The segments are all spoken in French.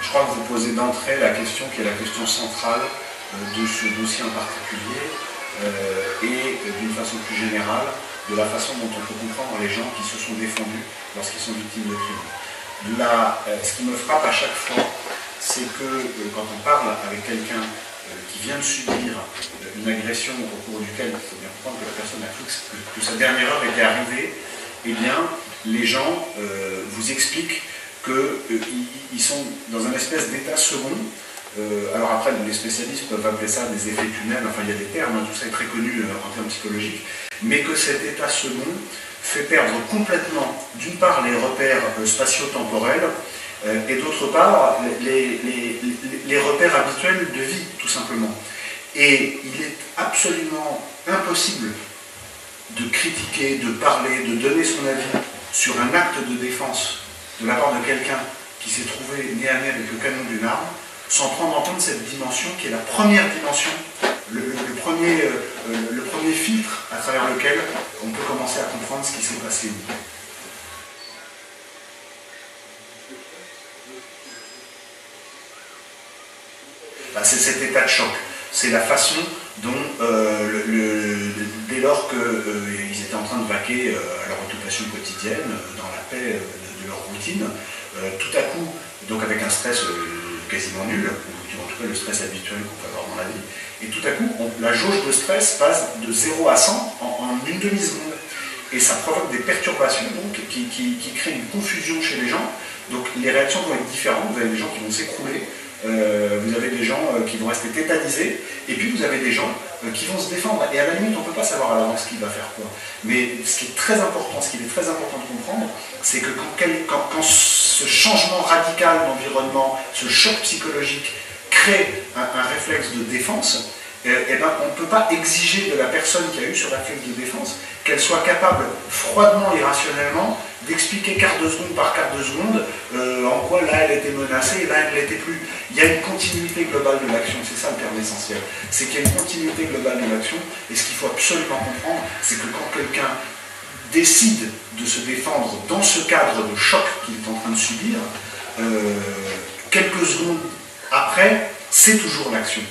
Je crois que vous posez d'entrée la question qui est la question centrale de ce dossier en particulier et d'une façon plus générale de la façon dont on peut comprendre les gens qui se sont défendus lorsqu'ils sont victimes de crimes. Ce qui me frappe à chaque fois, c'est que quand on parle avec quelqu'un qui vient de subir une agression au cours duquel il faut bien comprendre que la personne a cru que sa dernière heure était arrivée, eh bien, les gens vous expliquent qu'ils sont dans un espèce d'état second. Alors après, les spécialistes peuvent appeler ça des effets tunnels, enfin il y a des termes, tout ça est très connu en termes psychologiques, mais que cet état second fait perdre complètement, d'une part, les repères spatio-temporels, et d'autre part, les repères habituels de vie, tout simplement. Et il est absolument impossible de critiquer, de parler, de donner son avis sur un acte de défense de la part de quelqu'un qui s'est trouvé nez à nez avec le canon d'une arme, sans prendre en compte cette dimension qui est la première dimension, le premier filtre à travers lequel on peut commencer à comprendre ce qui s'est passé. C'est cet état de choc, c'est la façon dont, dès lors qu'ils étaient en train de vaquer à leur occupation quotidienne, dans la paix de leur routine, tout à coup, donc avec un stress quasiment nul, ou en tout cas le stress habituel qu'on peut avoir dans la vie, et tout à coup, la jauge de stress passe de 0 à 100 en une demi-seconde. Et ça provoque des perturbations donc, qui créent une confusion chez les gens. Donc les réactions vont être différentes, vous avez des gens qui vont s'écrouler, vous avez des gens qui vont rester tétanisés, et puis vous avez des gens qui vont se défendre. Et à la limite, on ne peut pas savoir à l'avance qui va faire quoi. Mais ce qui est très important, ce qu'il est très important de comprendre, c'est que quand ce changement radical d'environnement, ce choc psychologique crée un réflexe de défense, on ne peut pas exiger de la personne qui a eu ce réflexe de défense qu'elle soit capable, froidement et rationnellement, d'expliquer quart de seconde par quart de seconde en quoi là elle était menacée et là elle ne l'était plus. Il y a une continuité globale de l'action, c'est ça le terme essentiel. C'est qu'il y a une continuité globale de l'action, et ce qu'il faut absolument comprendre, c'est que quand quelqu'un décide de se défendre dans ce cadre de choc qu'il est en train de subir, quelques secondes après, c'est toujours l'action.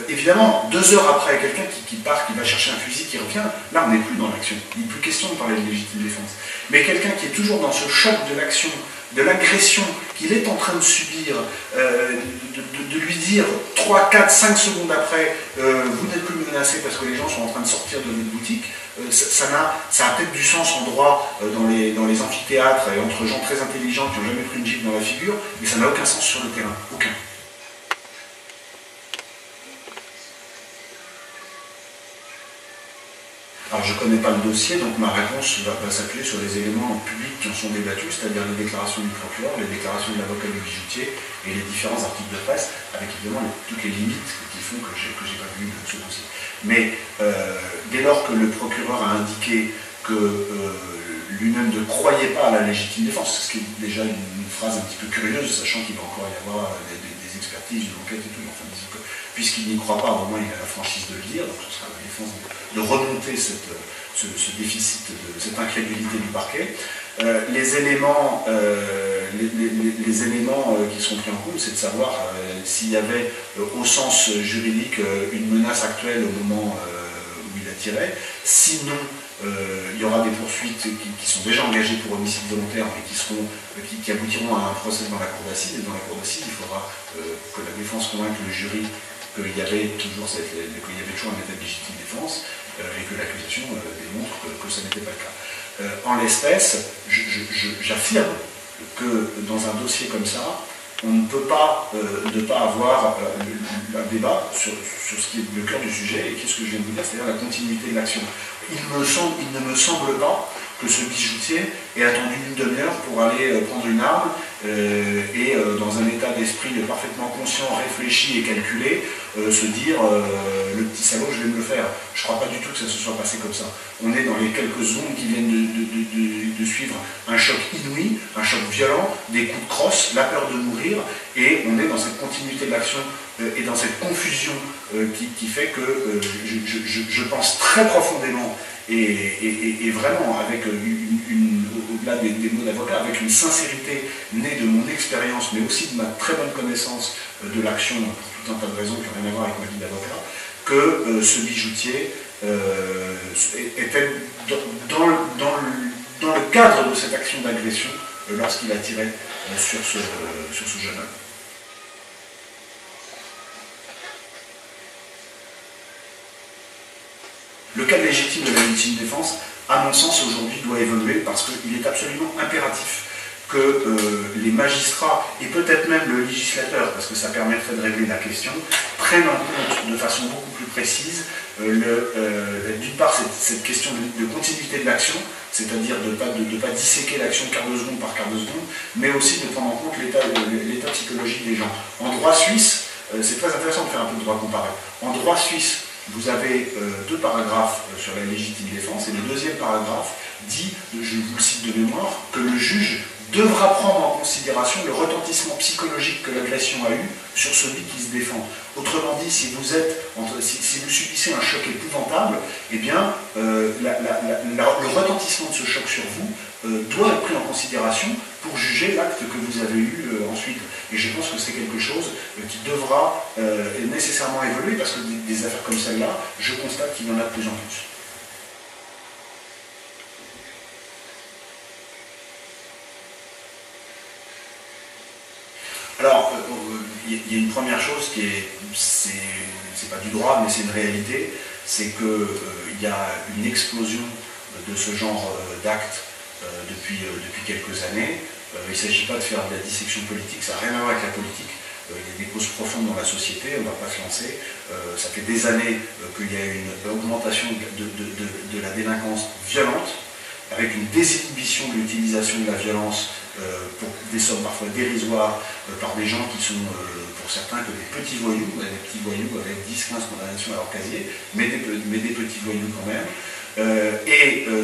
Évidemment, 2 heures après, quelqu'un qui part, qui va chercher un fusil, qui revient, là on n'est plus dans l'action. Il n'est plus question de parler de légitime défense. Mais quelqu'un qui est toujours dans ce choc de l'action, de l'agression qu'il est en train de subir, de lui dire 3, 4, 5 secondes après, vous n'êtes plus menacé parce que les gens sont en train de sortir de votre boutique, ça a peut-être du sens en droit dans les amphithéâtres et entre gens très intelligents qui n'ont jamais pris une gifle dans la figure, mais ça n'a aucun sens sur le terrain, aucun. Alors je ne connais pas le dossier, donc ma réponse va s'appuyer sur les éléments publics qui en sont débattus, c'est-à-dire les déclarations du procureur, les déclarations de l'avocat du bijoutier et les différents articles de presse, avec évidemment toutes les limites qui font que j'ai pas vu ce dossier. Mais dès lors que le procureur a indiqué que lui-même ne croyait pas à la légitime défense, ce qui est déjà une phrase un petit peu curieuse, sachant qu'il va encore y avoir des expertises, une enquête et tout, enfin, puisqu'il n'y croit pas, au moins il a la franchise de le dire, donc ce sera la défense de remonter ce déficit, cette incrédulité du parquet. Les éléments qui sont pris en compte, c'est de savoir s'il y avait au sens juridique une menace actuelle au moment où il a tiré. Sinon, il y aura des poursuites qui sont déjà engagées pour homicide volontaire, mais qui aboutiront à un procès dans la cour d'assises. Et dans la cour d'assises, il faudra que la défense convainque le jury qu'il y avait toujours un état de légitime défense et que l'accusation démontre que ce n'était pas le cas. En l'espèce, j'affirme que dans un dossier comme ça, on ne peut pas ne pas avoir un débat sur ce qui est le cœur du sujet et qu'est-ce que je viens de vous dire, c'est-à-dire la continuité de l'action. Il ne me semble pas que ce bijoutier ait attendu une demi-heure pour aller prendre une arme et dans un état d'esprit parfaitement conscient, réfléchi et calculé, se dire le petit salaud, je vais me le faire. Je ne crois pas du tout que ça se soit passé comme ça. On est dans les quelques secondes qui viennent de suivre un choc inouï, un choc violent, des coups de crosse, la peur de mourir, et on est dans cette continuité de l'action et dans cette confusion qui fait que je pense très profondément et vraiment avec au-delà des mots d'avocat, avec une sincérité née de mon expérience, mais aussi de ma très bonne connaissance de l'action, pour tout un tas de raisons qui n'ont rien à voir avec ma vie d'avocat, que ce bijoutier était dans le cadre de cette action d'agression lorsqu'il a tiré sur ce jeune homme. Le cadre légitime de la légitime défense, à mon sens, aujourd'hui, doit évoluer parce qu'il est absolument impératif que les magistrats, et peut-être même le législateur, parce que ça permettrait de régler la question, prennent en compte de façon beaucoup plus précise, d'une part, cette question de continuité de l'action, c'est-à-dire de ne pas disséquer l'action quart de seconde par quart de seconde, mais aussi de prendre en compte l'état psychologique des gens. En droit suisse, c'est très intéressant de faire un peu de droit comparé. En droit suisse, vous avez deux paragraphes sur la légitime défense, et le deuxième paragraphe dit, je vous le cite de mémoire, que le juge devra prendre en considération le retentissement psychologique que l'agression a eu sur celui qui se défend. Autrement dit, si vous subissez un choc épouvantable, eh bien, le retentissement de ce choc sur vous doit être pris en considération pour juger l'acte que vous avez eu ensuite. Et je pense que c'est quelque chose qui devra nécessairement évoluer, parce que des affaires comme celle-là, je constate qu'il y en a de plus en plus. Alors, il y a une première chose qui est, c'est pas du droit, mais c'est une réalité, c'est qu'il y a une explosion de ce genre d'actes depuis quelques années. Il ne s'agit pas de faire de la dissection politique, ça n'a rien à voir avec la politique. Il y a des causes profondes dans la société, on ne va pas se lancer. Ça fait des années qu'il y a une augmentation de la délinquance violente, avec une désinhibition de l'utilisation de la violence pour des sommes parfois dérisoires par des gens qui sont, pour certains, que des petits voyous avec 10-15 condamnations à leur casier, mais des petits voyous quand même.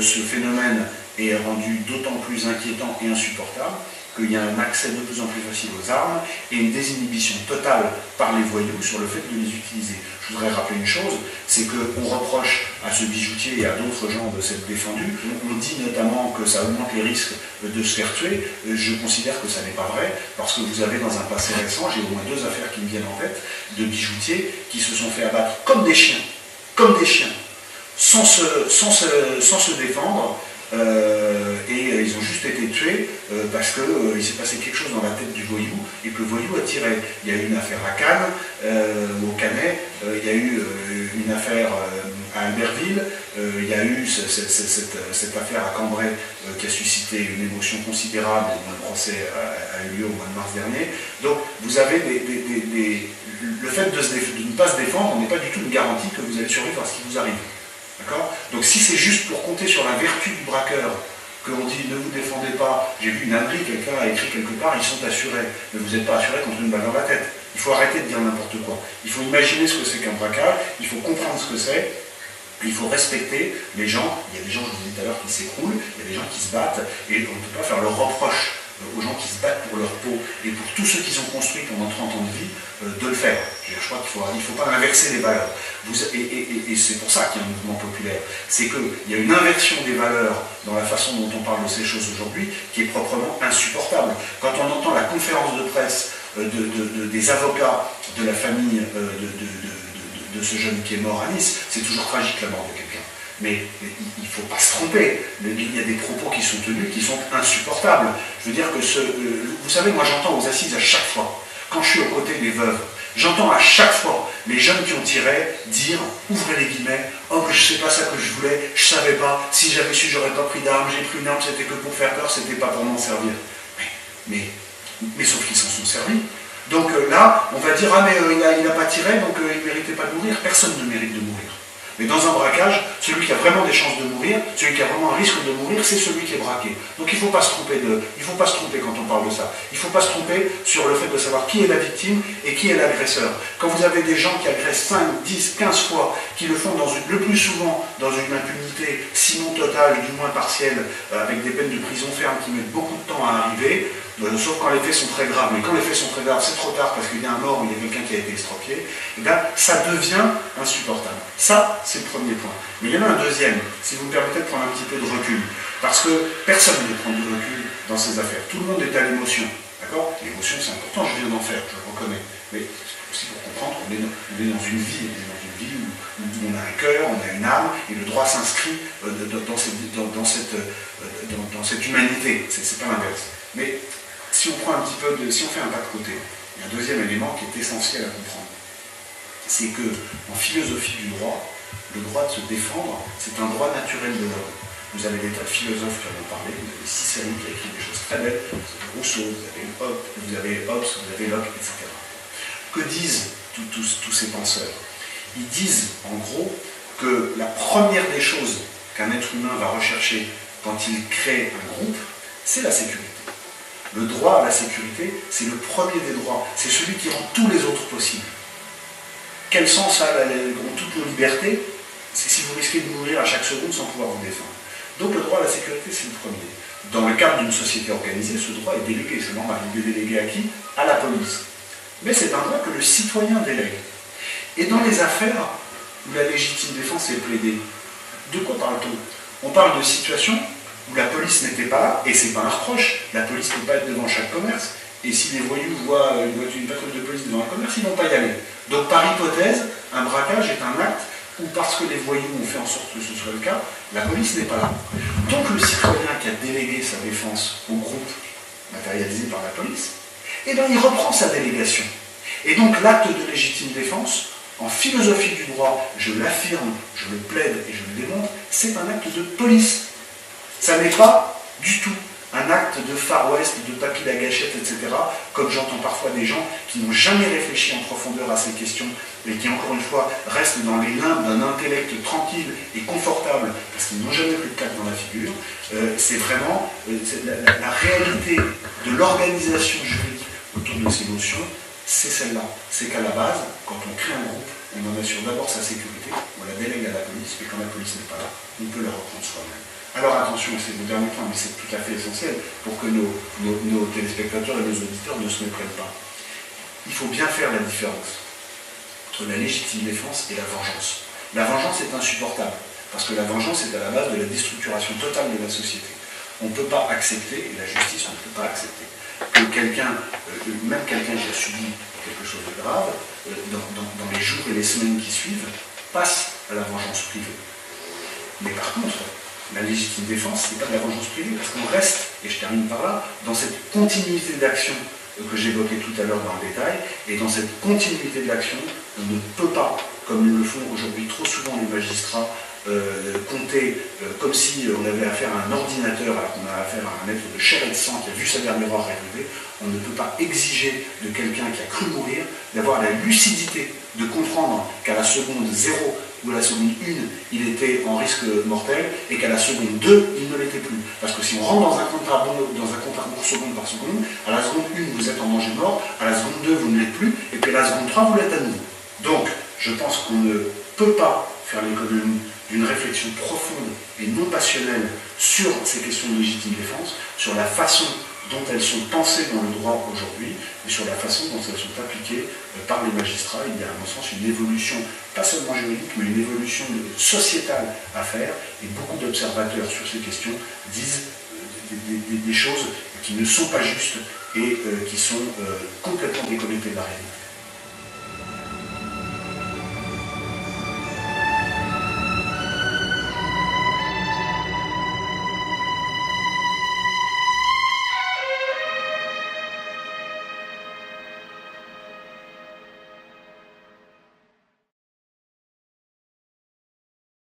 Ce phénomène est rendu d'autant plus inquiétant et insupportable qu'il y a un accès de plus en plus facile aux armes et une désinhibition totale par les voyous sur le fait de les utiliser. Je voudrais rappeler une chose, c'est qu'on reproche à ce bijoutier et à d'autres gens de s'être défendus. On dit notamment que ça augmente les risques de se faire tuer. Je considère que ça n'est pas vrai, parce que vous avez dans un passé récent, j'ai au moins 2 affaires qui me viennent en tête, de bijoutiers qui se sont fait abattre comme des chiens, sans se défendre. Et ils ont juste été tués parce qu'il s'est passé quelque chose dans la tête du voyou et que le voyou a tiré. Il y a eu une affaire à Cannes, ou au Canet, il y a eu une affaire à Albertville, il y a eu cette affaire à Cambrai qui a suscité une émotion considérable et dont le procès a eu lieu au mois de mars dernier. Donc vous avez le fait de ne pas se défendre n'est pas du tout une garantie que vous allez survivre à ce qui vous arrive. Donc si c'est juste pour compter sur la vertu du braqueur, qu'on dit ne vous défendez pas, j'ai vu une ânerie, quelqu'un a écrit quelque part, ils sont assurés, mais vous n'êtes pas assurés contre une balle dans la tête. Il faut arrêter de dire n'importe quoi. Il faut imaginer ce que c'est qu'un braquage, il faut comprendre ce que c'est, il faut respecter les gens. Il y a des gens, je vous disais tout à l'heure, qui s'écroulent, il y a des gens qui se battent, et on ne peut pas faire le reproche aux gens qui se battent pour leur peau et pour tous ceux qu'ils ont construit pendant 30 ans de vie, de le faire. Je crois qu'il ne faut pas inverser les valeurs. Et c'est pour ça qu'il y a un mouvement populaire. C'est qu'il y a une inversion des valeurs dans la façon dont on parle de ces choses aujourd'hui qui est proprement insupportable. Quand on entend la conférence de presse des avocats de la famille de ce jeune qui est mort à Nice, c'est toujours tragique la mort de quelqu'un. Mais il ne faut pas se tromper. Il y a des propos qui sont tenus qui sont insupportables. Je veux dire que vous savez, moi j'entends aux assises à chaque fois, quand je suis aux côtés des veuves, j'entends à chaque fois les jeunes qui ont tiré dire, ouvrez les guillemets, oh mais je sais pas ça que je voulais, je savais pas, si j'avais su j'aurais pas pris d'armes, j'ai pris une arme, c'était que pour faire peur, c'était pas pour m'en servir. Mais sauf qu'ils s'en sont servis. Donc là, on va dire, ah mais il n'a pas tiré, donc il ne méritait pas de mourir. Personne ne mérite de mourir. Mais dans un braquage, celui qui a vraiment des chances de mourir, celui qui a vraiment un risque de mourir, c'est celui qui est braqué. Donc il ne faut pas se tromper quand on parle de ça. Il ne faut pas se tromper sur le fait de savoir qui est la victime et qui est l'agresseur. Quand vous avez des gens qui agressent 5, 10, 15 fois, qui le font le plus souvent dans une impunité, sinon totale, du moins partielle, avec des peines de prison ferme qui mettent beaucoup de temps à arriver, sauf quand les faits sont très graves. Mais quand les faits sont très graves, c'est trop tard parce qu'il y a un mort ou il y a quelqu'un qui a été extropié, et bien ça devient insupportable. Ça, c'est le premier point. Mais il y en a un deuxième, si vous me permettez de prendre un petit peu de recul. Parce que personne ne prend du recul dans ces affaires. Tout le monde est à l'émotion. D'accord? L'émotion, c'est important, je viens d'en faire, je le reconnais. Mais aussi pour comprendre qu'on est dans une vie, où on a un cœur, on a une âme, et le droit s'inscrit dans cette humanité. C'est pas l'inverse. Mais si on prend un petit peu si on fait un pas de côté, il y a un deuxième élément qui est essentiel à comprendre. C'est que, en philosophie du droit, le droit de se défendre, c'est un droit naturel de l'homme. Vous avez des tas de philosophes qui en ont parlé, vous avez Cicéron qui a écrit des choses très belles, vous avez Rousseau, vous avez Hobbes, vous avez Locke, etc. Que disent tous ces penseurs? Ils disent, en gros, que la première des choses qu'un être humain va rechercher quand il crée un groupe, c'est la sécurité. Le droit à la sécurité, c'est le premier des droits, c'est celui qui rend tous les autres possibles. Quel sens ont toutes nos libertés? C'est si vous risquez de mourir à chaque seconde sans pouvoir vous défendre. Donc le droit à la sécurité, c'est le premier. Dans le cadre d'une société organisée, ce droit est délégué, c'est normal. Il est délégué à qui? À la police. Mais c'est un droit que le citoyen délègue. Et dans les affaires où la légitime défense est plaidée, de quoi parle-t-on? On parle de situations où la police n'était pas là, et c'est pas un reproche, la police ne peut pas être devant chaque commerce, et si les voyous voient une patrouille de police devant un commerce, ils ne vont pas y aller. Donc par hypothèse, un braquage est un acte où parce que les voyous ont fait en sorte que ce soit le cas, la police n'est pas là. Donc le citoyen qui a délégué sa défense au groupe matérialisé par la police, eh bien il reprend sa délégation. Et donc l'acte de légitime défense, en philosophie du droit, je l'affirme, je le plaide et je le démontre, c'est un acte de police. Ça n'est pas du tout un acte de Far West, de papy la gâchette, etc., comme j'entends parfois des gens qui n'ont jamais réfléchi en profondeur à ces questions et qui, encore une fois, restent dans les limbes d'un intellect tranquille et confortable, parce qu'ils n'ont jamais pris de claque dans la figure. C'est vraiment la réalité de l'organisation juridique autour de ces notions, c'est celle-là. C'est qu'à la base, quand on crée un groupe, on en assure d'abord sa sécurité, on la délègue à la police, et quand la police n'est pas là, on peut la reprendre soi-même. Alors attention, c'est le dernier point, mais c'est tout à fait essentiel pour que nos téléspectateurs et nos auditeurs ne se méprennent pas. Il faut bien faire la différence entre la légitime défense et la vengeance. La vengeance est insupportable, parce que la vengeance est à la base de la déstructuration totale de la société. On ne peut pas accepter, et la justice on ne peut pas accepter, que quelqu'un, même quelqu'un qui a subi quelque chose de grave, dans les jours et les semaines qui suivent, passe à la vengeance privée. Mais par contre, la légitime défense, ce n'est pas de la vengeance privée, parce qu'on reste, et je termine par là, dans cette continuité d'action que j'évoquais tout à l'heure dans le détail, et dans cette continuité de l'action, on ne peut pas, comme le font aujourd'hui trop souvent les magistrats, compter comme si on avait affaire à un ordinateur, alors qu'on a affaire à un être de chair et de sang qui a vu sa dernière heure arriver. On ne peut pas exiger de quelqu'un qui a cru mourir d'avoir la lucidité de comprendre qu'à la seconde 0 ou à la seconde 1, il était en risque mortel, et qu'à la seconde 2, il ne l'était plus. Parce que si on rentre dans un compte à rebours seconde par seconde, à la seconde 1, vous êtes en danger de mort, à la seconde 2, vous ne l'êtes plus, et puis à la seconde 3, vous l'êtes à nouveau. Donc, je pense qu'on ne peut pas faire l'économie d'une réflexion profonde et non passionnelle sur ces questions de légitime défense, sur la façon dont elles sont pensées dans le droit aujourd'hui, et sur la façon dont elles sont appliquées par les magistrats. Il y a à mon sens une évolution, pas seulement juridique, mais une évolution sociétale à faire, et beaucoup d'observateurs sur ces questions disent des choses qui ne sont pas justes et qui sont complètement déconnectées de la réalité.